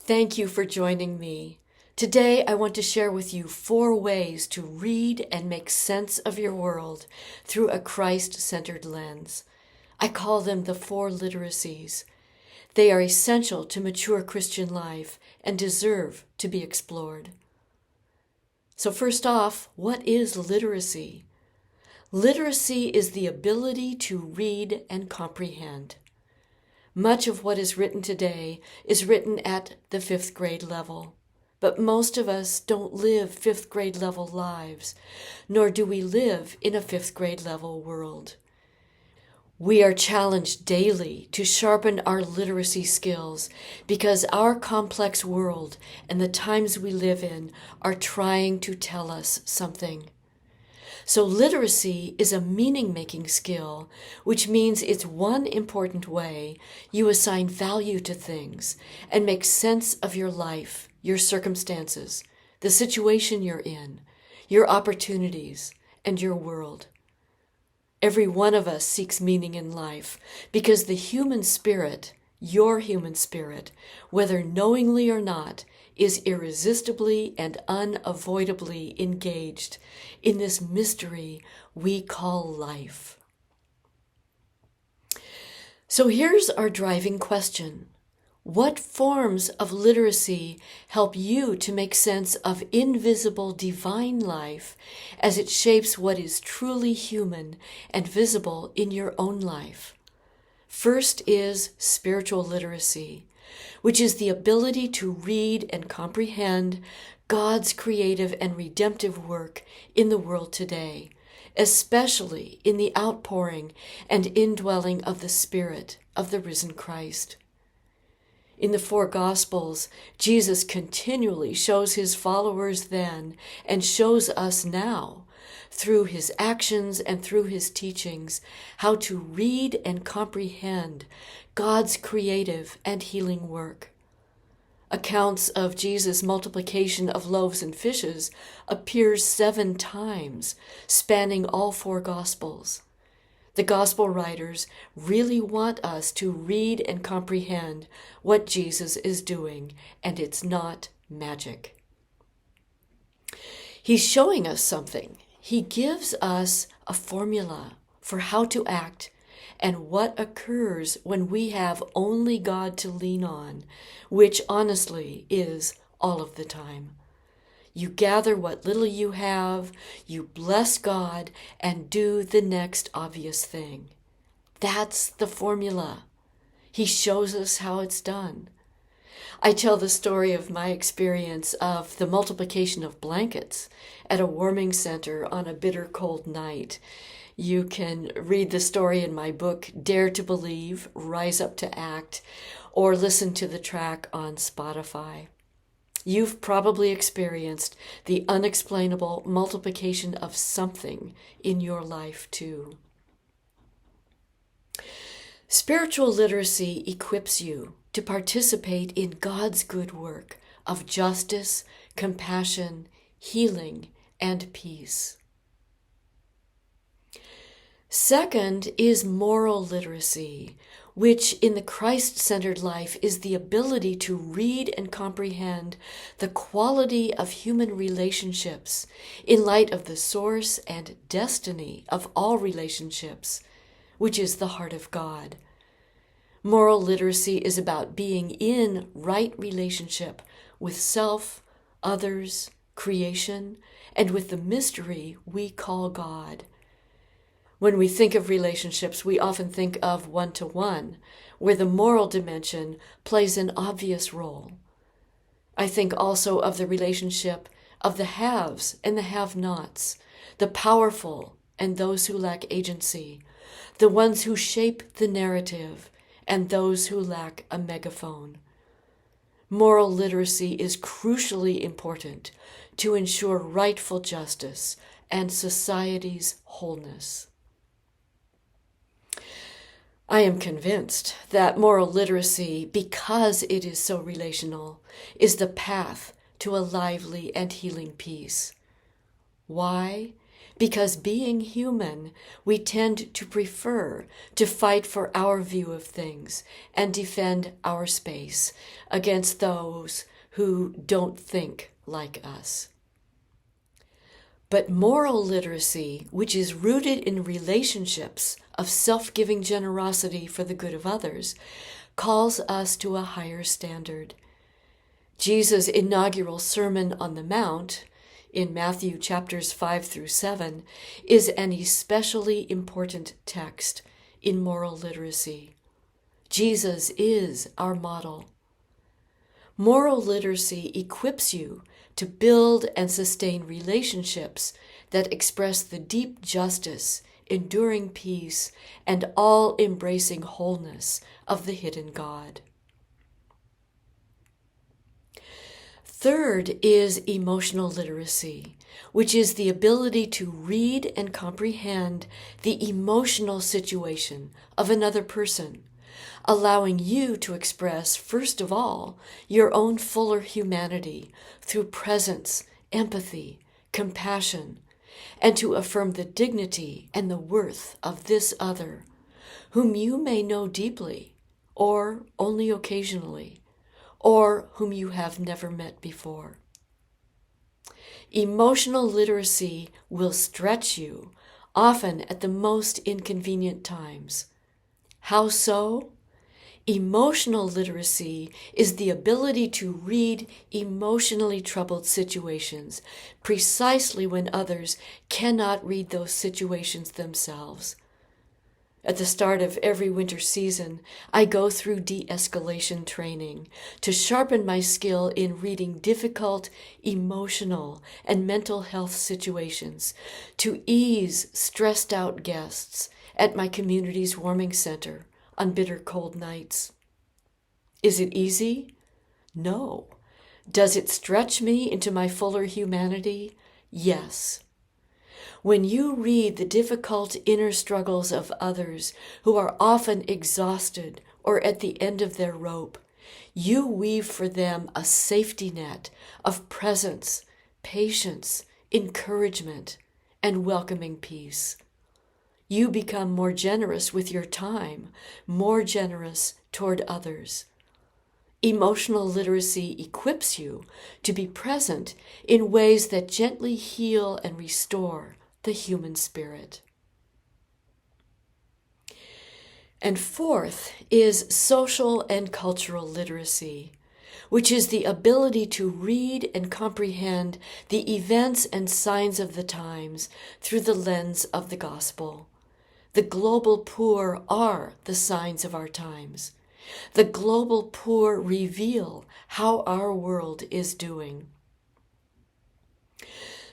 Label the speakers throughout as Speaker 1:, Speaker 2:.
Speaker 1: Thank you for joining me. Today I want to share with you 4 ways to read and make sense of your world through a Christ-centered lens. I call them the 4 literacies. They are essential to mature Christian life and deserve to be explored. So first off, what is literacy? Literacy is the ability to read and comprehend. Much of what is written today is written at the 5th grade level, but most of us don't live 5th grade level lives, nor do we live in a 5th grade level world. We are challenged daily to sharpen our literacy skills because our complex world and the times we live in are trying to tell us something. So literacy is a meaning-making skill, which means it's one important way you assign value to things and make sense of your life, your circumstances, the situation you're in, your opportunities, and your world. Every one of us seeks meaning in life because the human spirit, your human spirit, whether knowingly or not, is irresistibly and unavoidably engaged in this mystery we call life. So here's our driving question. What forms of literacy help you to make sense of invisible divine life as it shapes what is truly human and visible in your own life? First is spiritual literacy, which is the ability to read and comprehend God's creative and redemptive work in the world today, especially in the outpouring and indwelling of the Spirit of the risen Christ. In the 4 Gospels, Jesus continually shows his followers then and shows us now, through his actions and through his teachings, how to read and comprehend God's creative and healing work. Accounts of Jesus' multiplication of loaves and fishes appears 7 times, spanning all 4 Gospels. The Gospel writers really want us to read and comprehend what Jesus is doing, and it's not magic. He's showing us something. He gives us a formula for how to act and what occurs when we have only God to lean on, which honestly is all of the time. You gather what little you have, you bless God, and do the next obvious thing. That's the formula. He shows us how it's done. I tell the story of my experience of the multiplication of blankets at a warming center on a bitter cold night. You can read the story in my book, Dare to Believe, Rise Up to Act, or listen to the track on Spotify. You've probably experienced the unexplainable multiplication of something in your life too. Spiritual literacy equips you to participate in God's good work of justice, compassion, healing, and peace. Second is moral literacy, which in the Christ-centered life is the ability to read and comprehend the quality of human relationships in light of the source and destiny of all relationships, which is the heart of God. Moral literacy is about being in right relationship with self, others, creation, and with the mystery we call God. When we think of relationships, we often think of one-to-one, where the moral dimension plays an obvious role. I think also of the relationship of the haves and the have-nots, the powerful and those who lack agency, the ones who shape the narrative, and those who lack a megaphone. Moral literacy is crucially important to ensure rightful justice and society's wholeness. I am convinced that moral literacy, because it is so relational, is the path to a lively and healing peace. Why? Because being human, we tend to prefer to fight for our view of things and defend our space against those who don't think like us. But moral literacy, which is rooted in relationships of self-giving generosity for the good of others, calls us to a higher standard. Jesus' inaugural Sermon on the Mount, in Matthew chapters 5 through 7, is an especially important text in moral literacy. Jesus is our model. Moral literacy equips you to build and sustain relationships that express the deep justice, enduring peace, and all-embracing wholeness of the hidden God. Third is emotional literacy, which is the ability to read and comprehend the emotional situation of another person, allowing you to express, first of all, your own fuller humanity through presence, empathy, compassion, and to affirm the dignity and the worth of this other, whom you may know deeply, or only occasionally, or whom you have never met before. Emotional literacy will stretch you, often at the most inconvenient times. How so? Emotional literacy is the ability to read emotionally troubled situations precisely when others cannot read those situations themselves. At the start of every winter season, I go through de-escalation training to sharpen my skill in reading difficult, emotional, and mental health situations, to ease stressed out guests at my community's warming center on bitter cold nights. Is it easy? No. Does it stretch me into my fuller humanity? Yes. When you read the difficult inner struggles of others who are often exhausted or at the end of their rope, you weave for them a safety net of presence, patience, encouragement, and welcoming peace. You become more generous with your time, more generous toward others. Emotional literacy equips you to be present in ways that gently heal and restore the human spirit. And fourth is social and cultural literacy, which is the ability to read and comprehend the events and signs of the times through the lens of the gospel. The global poor are the signs of our times. The global poor reveal how our world is doing.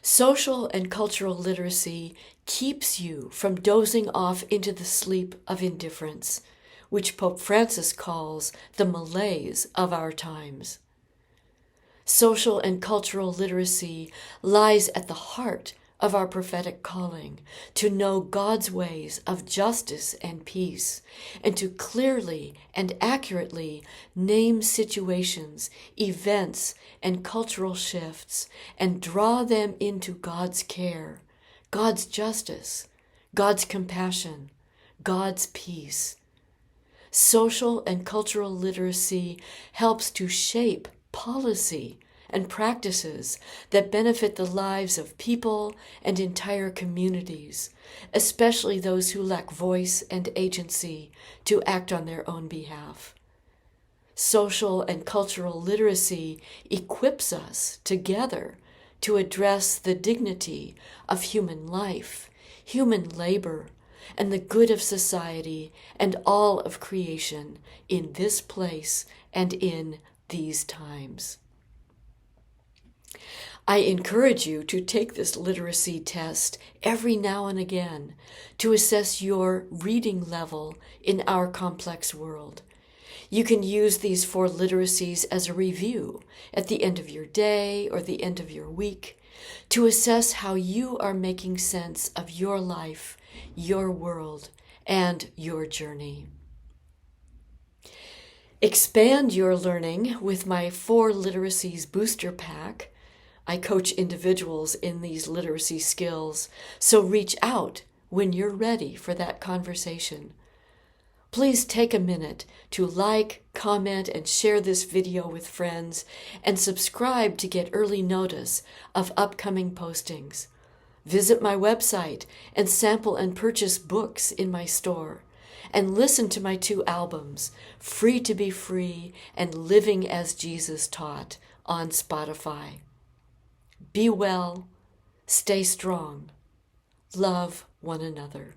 Speaker 1: Social and cultural literacy keeps you from dozing off into the sleep of indifference, which Pope Francis calls the malaise of our times. Social and cultural literacy lies at the heart of our prophetic calling to know God's ways of justice and peace, and to clearly and accurately name situations, events, and cultural shifts, and draw them into God's care, God's justice, God's compassion, God's peace. Social and cultural literacy helps to shape policy and practices that benefit the lives of people and entire communities, especially those who lack voice and agency to act on their own behalf. Social and cultural literacy equips us together to address the dignity of human life, human labor, and the good of society and all of creation in this place and in these times. I encourage you to take this literacy test every now and again to assess your reading level in our complex world. You can use these 4 literacies as a review at the end of your day or the end of your week to assess how you are making sense of your life, your world, and your journey. Expand your learning with my Four Literacies Booster Pack, I coach individuals in these literacy skills, so reach out when you're ready for that conversation. Please take a minute to like, comment, and share this video with friends, and subscribe to get early notice of upcoming postings. Visit my website and sample and purchase books in my store, and listen to my 2 albums, Free to be Free and Living as Jesus Taught, on Spotify. Be well, stay strong, love one another.